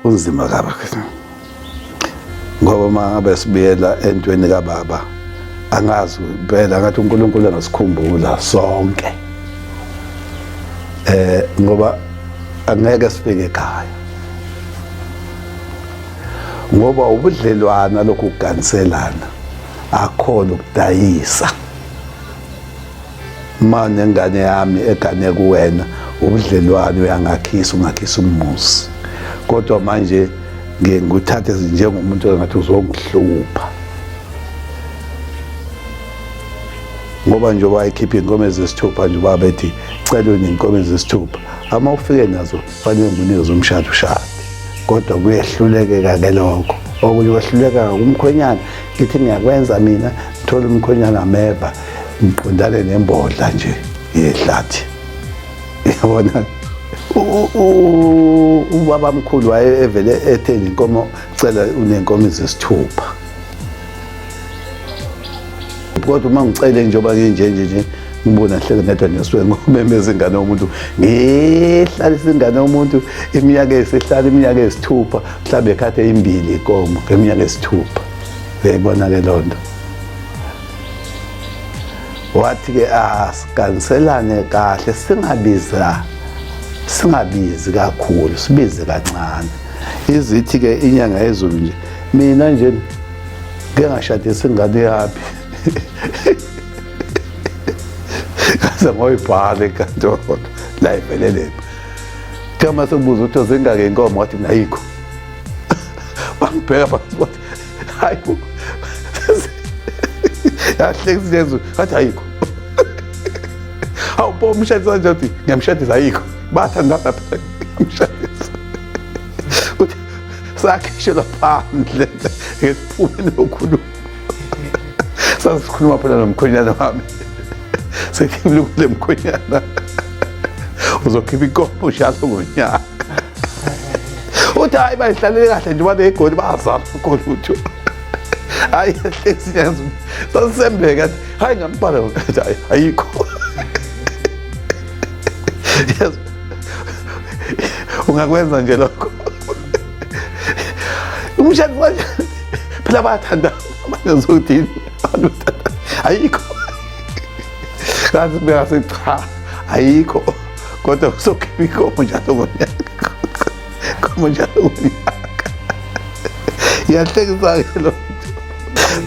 Kunzima kabi ngoba mangabe sibuyela entweni kaBaba angazi phela ngathi uNkulunkulu angasikhumbula sonke ngoba angeke sifike ekhaya ngoba ubudlelwana lokhu kuganiselana akhona ukudayisa manje ngane yami egane kuwena ubudlelwane uyangakhisa ungakhisa umuzi kodwa manje ngikuthathe njengomuntu ongathi uzongihlupha ngoba nje wayikhipha inkomo ezisithupha nje babethi cela inkomo ezisithupha ama ufike nazo fanele nginikeze umshado ushade kodwa kuyehlulekeka ke lokho okunye kwehluleka umkhwenyana ngithi ngiyakwenza mina ngithola umkhwenyana ameva ngiqondane nembodla nje yehlathi yabona ubaba mkhulu waye evele ethe inkomo cela unenkomo ezisithupha kodwa uma ngicele njengoba nje ngibona hleke nedwa neswe ngomemeza ingane yomuntu ngihlalisa ingane yomuntu iminyaka esihlala iminyaka esithupha mhlawumbe ekhathe imbili inkomo ngeminyaka esithupha uyayibona ke lonto wathi ke asiganiselane kahle singabizi kakhulu sibize kancane izithi ke inyanga yezulu nje mina nje ngeke ngashadisa ingane yapi kaze ngoyibhala enkantolo la ivelele kama sokubuza ukuthi zingake inkomo wathi mina ayikho bangibheka bathi hayibo yahleki siyezu wathi ayikho awubo umshadisa nje uthi ngiyamshadisa ayikho bathandana phela ngiyamshadisa uthi sakhishela phandle ngesiphumeni okhulu sasikhuluma phela nomkhwenyana wami sekhimile kule mkhwenyana uzokhipha inkomo ushalo ngonyaka uthi hayi bayihlalele kahle nje babe egoli bazama kolutho hayi hlekisiyazi sasembeka hayi ngambhala hayi ayikho yes ungakwenza nje lokho umshado manje phela bayathanda abanye zokuthini ayikho kazi bese cha ayikho kodwa uzokhipha inkomo njalo ngonyaka inkomo njalo ngonyaka yahlekisa ke lo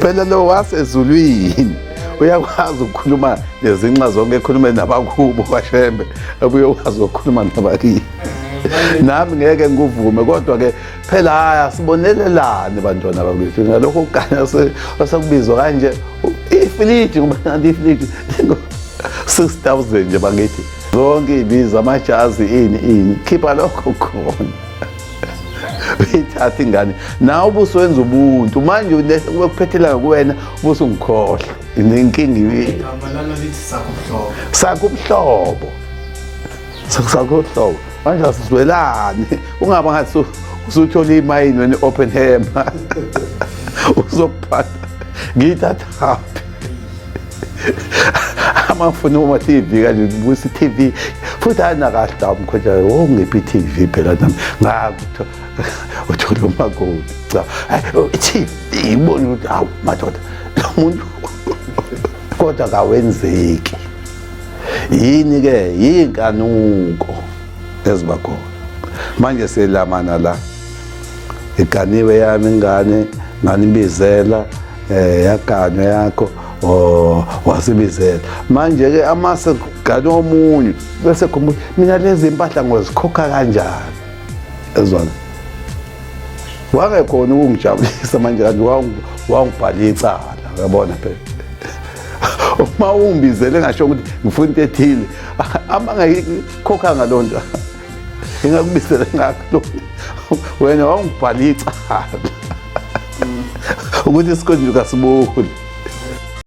phela lo wasezulwini uyakwazi ukukhuluma lezinxa zonke ekhulume nabakubo kwaShembe abuye ukwazi ukukhuluma nabakini nami ngeke ngikuvume kodwa ke phela haya sibonelelane bantwana bakwethu ngalokho ukuganya sekubizwa kanje ifiliji ngoba ngathi ifiliji 6000 nje bangithi zonke ibiza amajazi ini khipha lokho khona uyithatha ingane nawe ubusenza ubuntu manje ukuphethela kuwena ubusungikhohle inenkingi amalana lithi sakubuhlobo manje asizwelane ungaba ngathi usuthola imayini wena Oppenheimer uzokuphatha ngithatha amafuna uma TV kanje ubusi TV futhi anakahle umkhonja ongiphi TV phela nami ngakutho uthola umakoti cha TV ibona ukuthi awu madoda lo muntu kodwa kawenzeki yini ke yinkanuko ezibakhona manje selamana la iganiwe yami ingane nganibizela yaganywa yakho wasibizela manje ke amase gane omunye bese khumbuza mina lezi impahla ngozikhokha kanjani ezwana wangekhona ukungijabulisa manje kanti wangibhala icala uyabona phela uma ungibizele ngasho ukuthi ngifuna into ethile ama ngayikhokha ngalonto ngingakubizela ngakho wena wangibhala icala ukuthi isikonje kasibuli